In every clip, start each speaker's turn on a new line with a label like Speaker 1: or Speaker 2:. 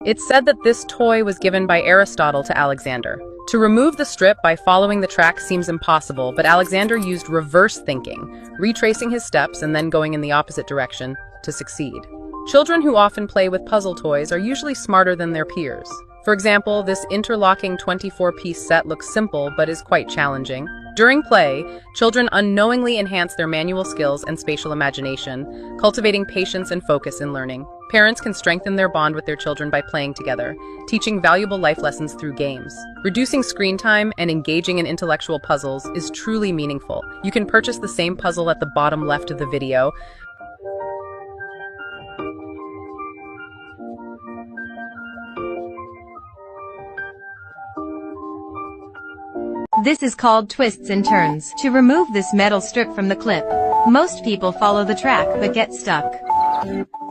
Speaker 1: It's said that this toy was given by Aristotle to Alexander. To remove the strip by following the track seems impossible, but Alexander used reverse thinking, retracing his steps and then going in the opposite direction to succeed. Children who often play with puzzle toys are usually smarter than their peers. For example, this interlocking 24-piece set looks simple but is quite challenging. During play, children unknowingly enhance their manual skills and spatial imagination, cultivating patience and focus in learning. Parents can strengthen their bond with their children by playing together, teaching valuable life lessons through games. Reducing screen time and engaging in intellectual puzzles is truly meaningful. You can purchase the same puzzle at the bottom left of the video.
Speaker 2: This is called twists and turns. To remove this metal strip from the clip, most people follow the track but get stuck.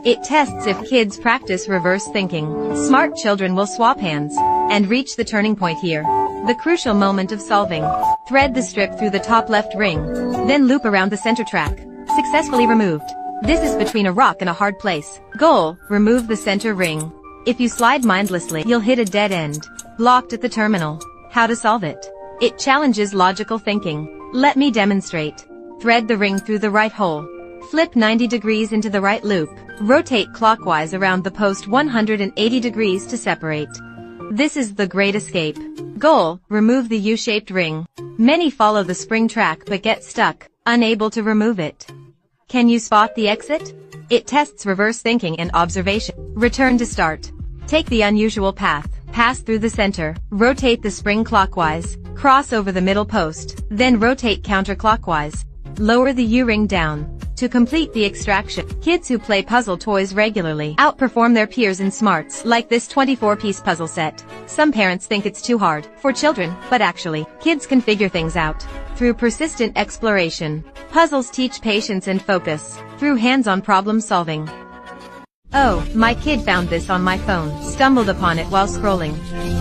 Speaker 2: It tests if kids practice reverse thinking. Smart children will swap hands and reach the turning point here. The crucial moment of solving. Thread the strip through the top left ring, then loop around the center track. Successfully removed. This is between a rock and a hard place. Goal: remove the center ring. If you slide mindlessly, you'll hit a dead end. Locked at the terminal. How to solve it? It challenges logical thinking. Let me demonstrate. Thread the ring through the right hole. Flip 90 degrees into the right loop. Rotate clockwise around the post 180 degrees to separate. This is the great escape. Goal: remove the U-shaped ring. Many follow the spring track but get stuck, unable to remove it. Can you spot the exit? It tests reverse thinking and observation. Return to start. Take the unusual path. Pass through the center. Rotate the spring clockwise. Cross over the middle post. Then rotate counterclockwise. Lower the U-ring down. To complete the extraction, kids who play puzzle toys regularly outperform their peers in smarts, like this 24-piece puzzle set. Some parents think it's too hard for children, but actually, kids can figure things out. Through persistent exploration, puzzles teach patience and focus. Through hands-on problem solving. Oh, my kid found this on my phone, stumbled upon it while scrolling.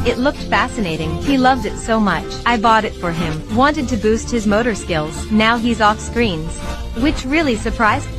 Speaker 2: It looked fascinating. He loved it so much. I bought it for him. Wanted to boost his motor skills. Now he's off screens. Which really surprised me.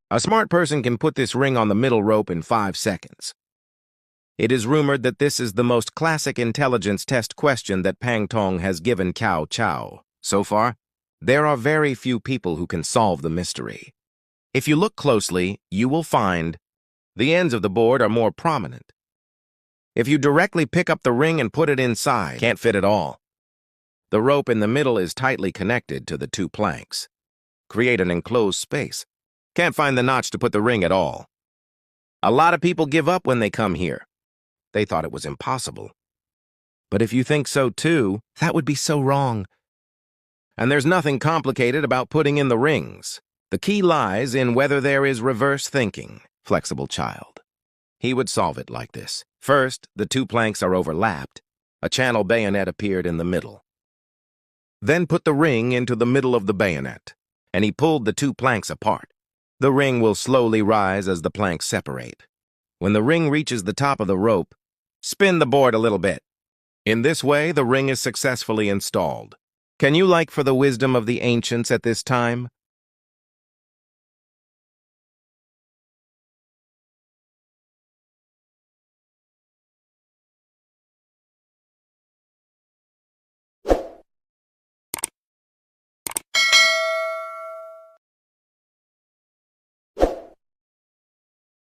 Speaker 3: A smart person can put this ring on the middle rope in 5 seconds. It is rumored that this is the most classic intelligence test question that Pang Tong has given Cao Cao. So far, there are very few people who can solve the mystery. If you look closely, you will find the ends of the board are more prominent. If you directly pick up the ring and put it inside, can't fit at all. The rope in the middle is tightly connected to the 2 planks. Create an enclosed space. Can't find the notch to put the ring at all. A lot of people give up when they come here. They thought it was impossible. But if you think so too, that would be so wrong. And there's nothing complicated about putting in the rings. The key lies in whether there is reverse thinking. Flexible child. He would solve it like this. First, the 2 planks are overlapped. A channel bayonet appeared in the middle. Then put the ring into the middle of the bayonet, and he pulled the 2 planks apart. The ring will slowly rise as the planks separate. When the ring reaches the top of the rope, spin the board a little bit. In this way, the ring is successfully installed. Can you like for the wisdom of the ancients at this time?